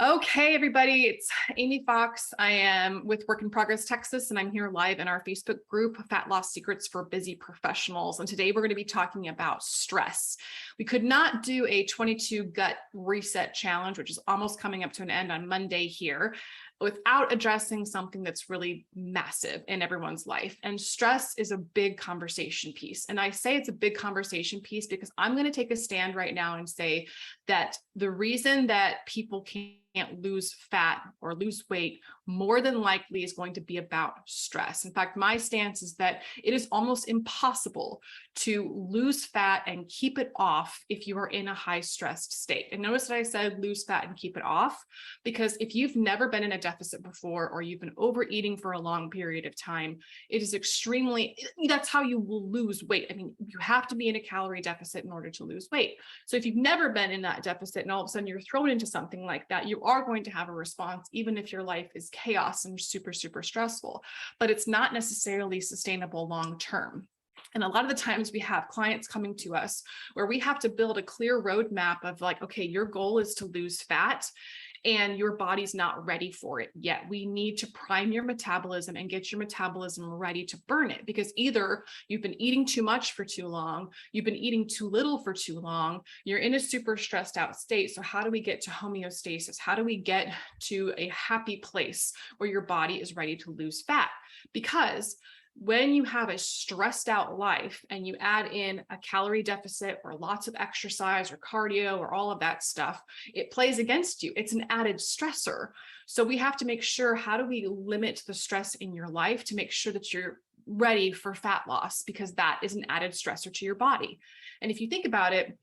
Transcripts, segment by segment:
Okay, everybody, it's Amy Fox. I am with Work in Progress Texas, and I'm here live in our Facebook group, Fat Loss Secrets for Busy Professionals. And today we're going to be talking about stress. We could not do a 22 gut reset challenge, which is almost coming up to an end on Monday here, without addressing something that's really massive in everyone's life. And stress is a big conversation piece. And I say it's a big conversation piece because I'm going to take a stand right now and say that the reason that people can't lose fat or lose weight more than likely is going to be about stress. In fact, my stance is that it is almost impossible to lose fat and keep it off if you are in a high stressed state. And notice that I said lose fat and keep it off, because if you've never been in a deficit before, or you've been overeating for a long period of time, it is that's how you will lose weight. I mean, you have to be in a calorie deficit in order to lose weight. So if you've never been in that deficit and all of a sudden you're thrown into something like that, you are going to have a response, even if your life is chaos and super, super stressful, but it's not necessarily sustainable long term. And a lot of the times we have clients coming to us where we have to build a clear roadmap of like, okay, your goal is to lose fat and your body's not ready for it yet. We need to prime your metabolism and get your metabolism ready to burn it, because either you've been eating too much for too long, you've been eating too little for too long, you're in a super stressed out state. So how do we get to homeostasis? How do we get to a happy place where your body is ready to lose fat? Because when you have a stressed out life and you add in a calorie deficit or lots of exercise or cardio or all of that stuff, it plays against you. It's an added stressor. So we have to make sure, how do we limit the stress in your life to make sure that you're ready for fat loss, because that is an added stressor to your body. And if you think about it,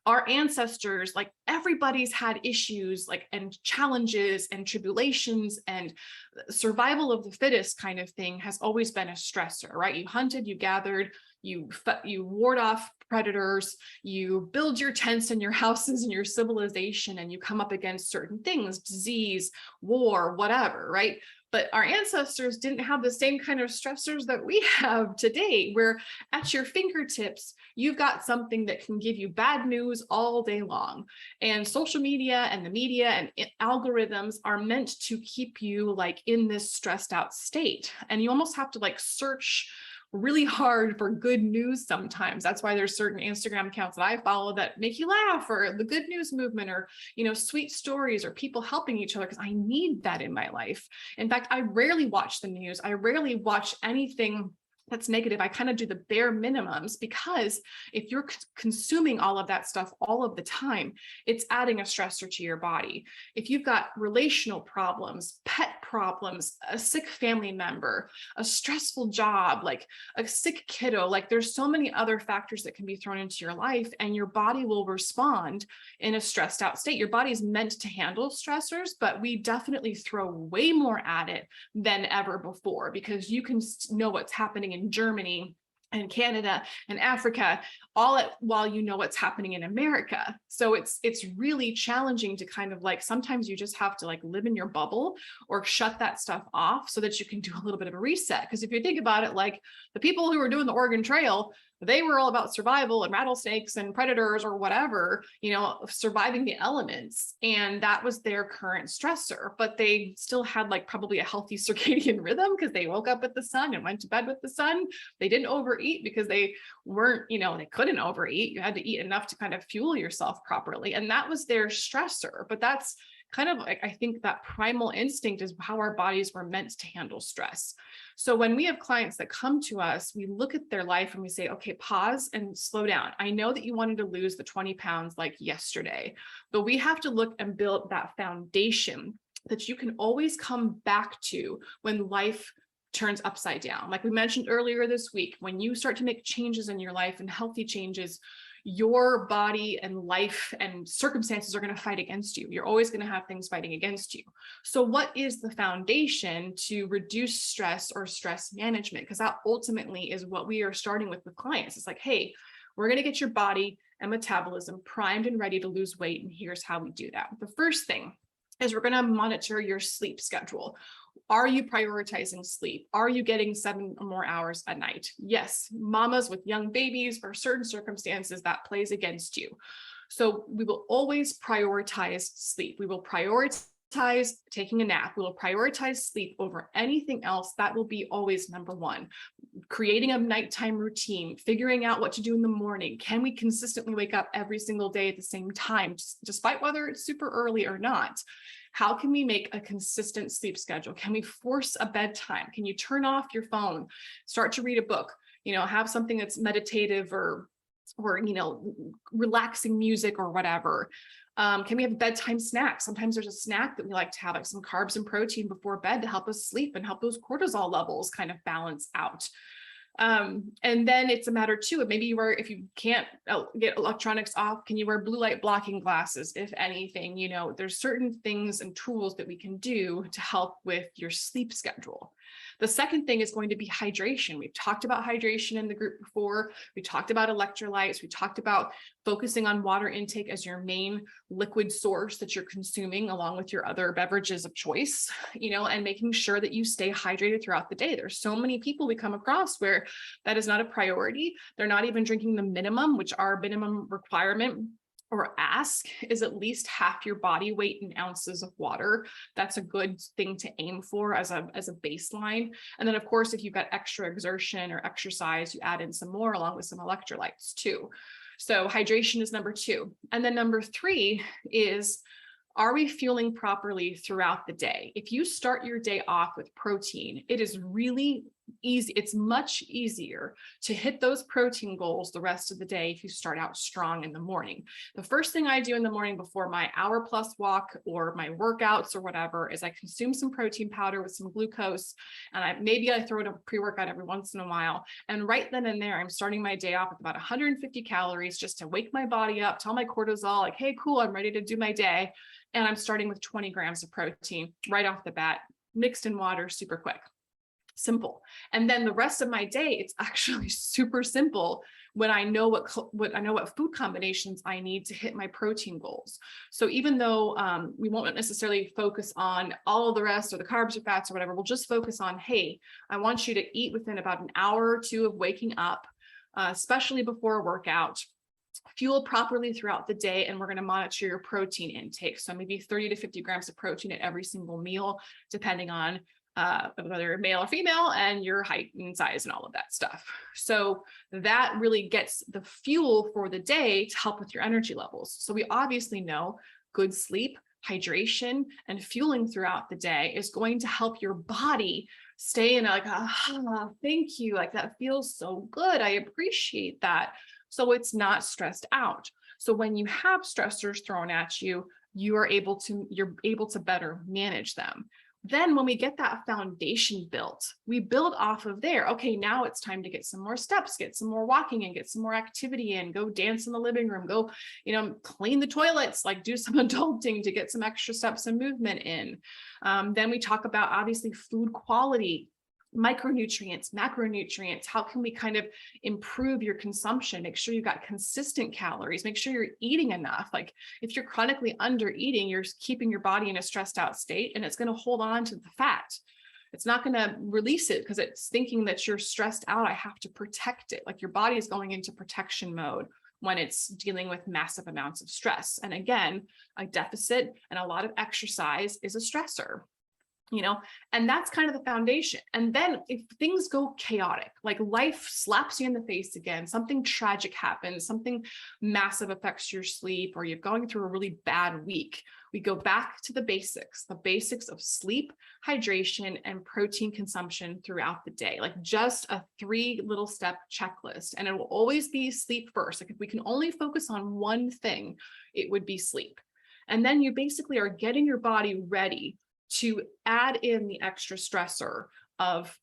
our ancestors, like everybody's had issues, like, and challenges and tribulations, and survival of the fittest kind of thing has always been a stressor, right? You hunted, you gathered, you ward off predators, you build your tents and your houses and your civilization, and you come up against certain things, disease, war, whatever, right? But our ancestors didn't have the same kind of stressors that we have today, where at your fingertips, you've got something that can give you bad news all day long. And social media and the media and algorithms are meant to keep you like in this stressed out state. And you almost have to like search really hard for good news sometimes. That's why there's certain Instagram accounts that I follow that make you laugh, or the good news movement, or, sweet stories, or people helping each other, because I need that in my life. In fact, I rarely watch the news. I rarely watch anything that's negative. I kind of do the bare minimums, because if you're consuming all of that stuff all of the time, it's adding a stressor to your body. If you've got relational problems, pet problems, a sick family member, a stressful job, like a sick kiddo, like there's so many other factors that can be thrown into your life, and your body will respond in a stressed out state. Your body's meant to handle stressors, but we definitely throw way more at it than ever before, because you can know what's happening in Germany and Canada and Africa, while you know what's happening in America. So it's really challenging to kind of like, sometimes you just have to like live in your bubble or shut that stuff off so that you can do a little bit of a reset. Because if you think about it, like the people who were doing the Oregon Trail, they were all about survival and rattlesnakes and predators or whatever, surviving the elements. And that was their current stressor, but they still had like probably a healthy circadian rhythm, because they woke up with the sun and went to bed with the sun. They didn't overeat because they weren't, they couldn't overeat. You had to eat enough to kind of fuel yourself properly. And that was their stressor. But that's kind of like, I think that primal instinct is how our bodies were meant to handle stress. So when we have clients that come to us, we look at their life and we say, okay, pause and slow down. I know that you wanted to lose the 20 pounds like yesterday, but we have to look and build that foundation that you can always come back to when life turns upside down. Like we mentioned earlier this week, when you start to make changes in your life and healthy changes, your body and life and circumstances are going to fight against you. You're always going to have things fighting against you. So what is the foundation to reduce stress or stress management? Because that ultimately is what we are starting with clients. It's like, hey, we're going to get your body and metabolism primed and ready to lose weight. And here's how we do that. The first thing is we're going to monitor your sleep schedule. Are you prioritizing sleep? Are you getting 7 or more hours a night? Yes, mamas with young babies, for certain circumstances, that plays against you. So we will always prioritize sleep. We will prioritize prioritize taking a nap. We will prioritize sleep over anything else. That will be always number one. Creating a nighttime routine, figuring out what to do in the morning. Can we consistently wake up every single day at the same time, despite whether it's super early or not? How can we make a consistent sleep schedule? Can we force a bedtime? Can you turn off your phone, start to read a book, have something that's meditative or relaxing music or whatever? Can we have bedtime snacks? Sometimes there's a snack that we like to have, like some carbs and protein before bed to help us sleep and help those cortisol levels kind of balance out. And then it's a matter too of maybe if you can't get electronics off, can you wear blue light blocking glasses? If anything, there's certain things and tools that we can do to help with your sleep schedule. The second thing is going to be hydration. We've talked about hydration in the group before. We talked about electrolytes. We talked about focusing on water intake as your main liquid source that you're consuming along with your other beverages of choice, and making sure that you stay hydrated throughout the day. There's so many people we come across where that is not a priority. They're not even drinking the minimum, which our minimum requirement or ask is at least half your body weight in ounces of water. That's a good thing to aim for as a baseline. And then of course, if you've got extra exertion or exercise, you add in some more along with some electrolytes too. So hydration is number two. And then number three is, are we fueling properly throughout the day? If you start your day off with protein, it is really easy. It's much easier to hit those protein goals the rest of the day if you start out strong in the morning. The first thing I do in the morning before my hour-plus walk or my workouts or whatever is I consume some protein powder with some glucose, and maybe I throw in a pre-workout every once in a while. And right then and there, I'm starting my day off with about 150 calories just to wake my body up, tell my cortisol, like, hey, cool, I'm ready to do my day. And I'm starting with 20 grams of protein right off the bat, mixed in water, super quick. Simple. And then the rest of my day, it's actually super simple when I know what food combinations I need to hit my protein goals. So even though we won't necessarily focus on all of the rest or the carbs or fats or whatever, we'll just focus on, hey, I want you to eat within about an hour or two of waking up, especially before a workout. Fuel properly throughout the day, and we're going to monitor your protein intake. So maybe 30 to 50 grams of protein at every single meal, depending on whether you're male or female and your height and size and all of that stuff. So that really gets the fuel for the day to help with your energy levels. So we obviously know good sleep, hydration, and fueling throughout the day is going to help your body stay in like, thank you. Like, that feels so good. I appreciate that. So it's not stressed out. So when you have stressors thrown at you, you're able to better manage them. Then when we get that foundation built, we build off of there. Okay, now it's time to get some more steps, get some more walking and get some more activity in, go dance in the living room, go, clean the toilets, like do some adulting to get some extra steps and movement in. Then we talk about obviously food quality, micronutrients, macronutrients. How can we kind of improve your consumption? Make sure you've got consistent calories, make sure you're eating enough. Like if you're chronically under eating, you're keeping your body in a stressed out state, and it's going to hold on to the fat. It's not going to release it because it's thinking that you're stressed out. I have to protect it. Like your body is going into protection mode when it's dealing with massive amounts of stress. And again, a deficit and a lot of exercise is a stressor. And that's kind of the foundation. And then if things go chaotic, like life slaps you in the face again, something tragic happens, something massive affects your sleep, or you're going through a really bad week, we go back to the basics of sleep, hydration, and protein consumption throughout the day, like just a 3 little step checklist. And it will always be sleep first. Like if we can only focus on one thing, it would be sleep. And then you basically are getting your body ready to add in the extra stressor of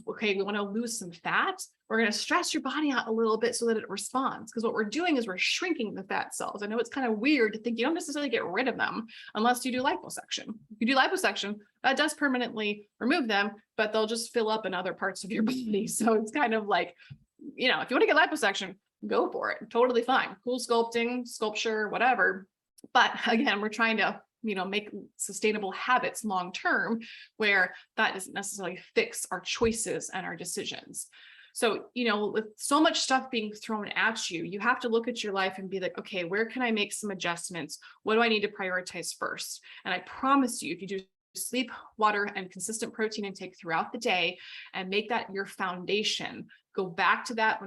okay, we want to lose some fat. We're going to stress your body out a little bit so that it responds. Because what we're doing is we're shrinking the fat cells. I know it's kind of weird to think you don't necessarily get rid of them unless you do liposuction. If you do liposuction, that does permanently remove them, but they'll just fill up in other parts of your body. So it's kind of like, if you want to get liposuction, go for it. Totally fine. Cool sculpting, sculpture, whatever. But again, we're trying to make sustainable habits long-term where that doesn't necessarily fix our choices and our decisions. So, with so much stuff being thrown at you, you have to look at your life and be like, okay, where can I make some adjustments? What do I need to prioritize first? And I promise you, if you do sleep, water, and consistent protein intake throughout the day and make that your foundation, go back to that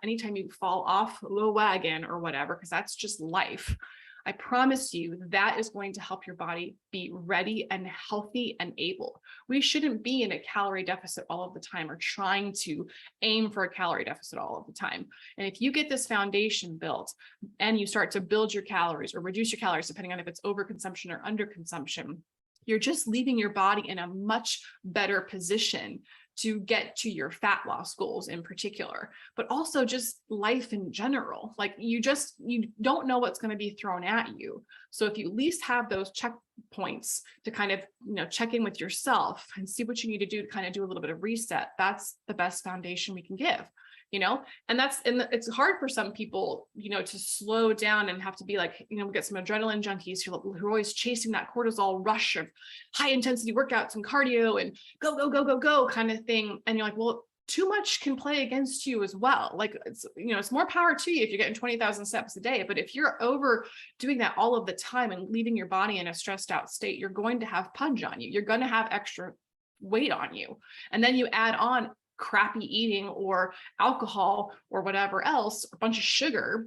anytime you fall off the wagon or whatever, because that's just life. I promise you that is going to help your body be ready and healthy and able. We shouldn't be in a calorie deficit all of the time or trying to aim for a calorie deficit all of the time. And if you get this foundation built and you start to build your calories or reduce your calories, depending on if it's overconsumption or underconsumption, you're just leaving your body in a much better position to get to your fat loss goals in particular, but also just life in general. Like you don't know what's going to be thrown at you. So if you at least have those checkpoints to kind of, check in with yourself and see what you need to do to kind of do a little bit of reset, that's the best foundation we can give. And it's hard for some people, to slow down and have to be like, we get some adrenaline junkies who are always chasing that cortisol rush of high intensity workouts and cardio and go, go, go, go, go kind of thing. And you're like, well, too much can play against you as well. Like it's more power to you if you're getting 20,000 steps a day. But if you're over doing that all of the time and leaving your body in a stressed out state, you're going to have punch on you. You're going to have extra weight on you. And then you add on crappy eating or alcohol or whatever else, a bunch of sugar,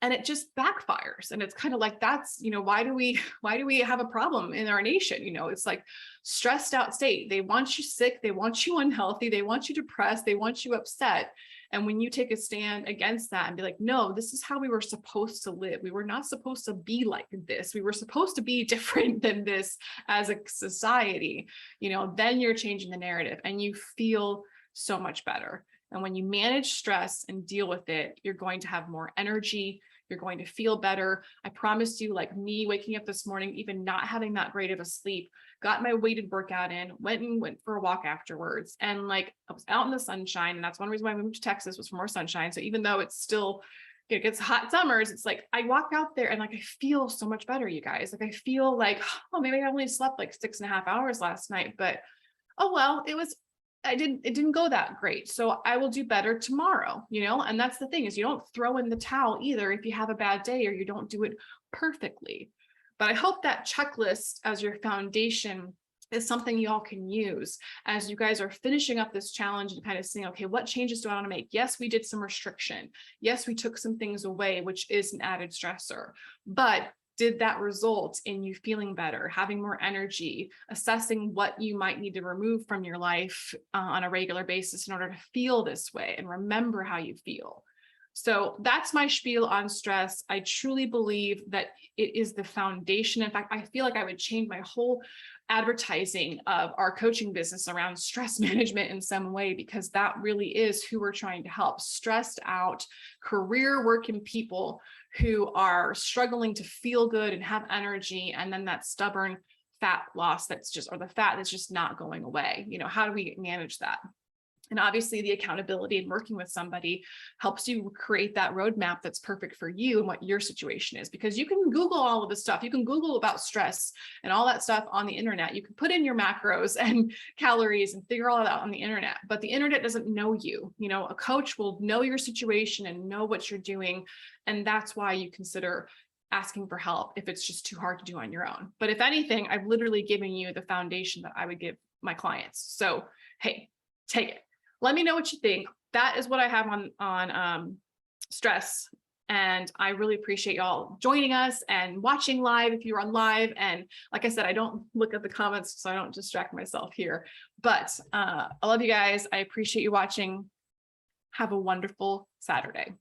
and it just backfires. And it's kind of like, that's, why do we have a problem in our nation? It's like stressed out state. They want you sick. They want you unhealthy. They want you depressed. They want you upset. And when you take a stand against that and be like, no, this is how we were supposed to live. We were not supposed to be like this. We were supposed to be different than this as a society, then you're changing the narrative and you feel so much better. And when you manage stress and deal with it, you're going to have more energy. You're going to feel better. I promise you, like me waking up this morning, even not having that great of a sleep, got my weighted workout in, went for a walk afterwards. And like I was out in the sunshine. And that's one reason why I moved to Texas, was for more sunshine. So even though it's still, it gets hot summers, it's like I walk out there and like I feel so much better, you guys. Like I feel like, oh, maybe I only slept like 6.5 hours last night, but oh well, it didn't go that great. So I will do better tomorrow, and that's the thing, is you don't throw in the towel either if you have a bad day or you don't do it perfectly. But I hope that checklist as your foundation is something you all can use as you guys are finishing up this challenge and kind of seeing, okay, what changes do I want to make? Yes, we did some restriction. Yes, we took some things away, which is an added stressor, but did that result in you feeling better, having more energy, assessing what you might need to remove from your life on a regular basis in order to feel this way and remember how you feel? So that's my spiel on stress. I truly believe that it is the foundation. In fact, I feel like I would change my whole advertising of our coaching business around stress management in some way, because that really is who we're trying to help. Stressed out, career working people who are struggling to feel good and have energy, and then that stubborn fat loss the fat that's just not going away. How do we manage that? And obviously the accountability and working with somebody helps you create that roadmap that's perfect for you and what your situation is, because you can Google all of this stuff. You can Google about stress and all that stuff on the internet. You can put in your macros and calories and figure all that out on the internet, but the internet doesn't know you. A coach will know your situation and know what you're doing. And that's why you consider asking for help if it's just too hard to do on your own. But if anything, I've literally given you the foundation that I would give my clients. So, hey, take it. Let me know what you think. That is what I have on stress. And I really appreciate y'all joining us and watching live if you're on live. And like I said, I don't look at the comments so I don't distract myself here. But I love you guys. I appreciate you watching. Have a wonderful Saturday.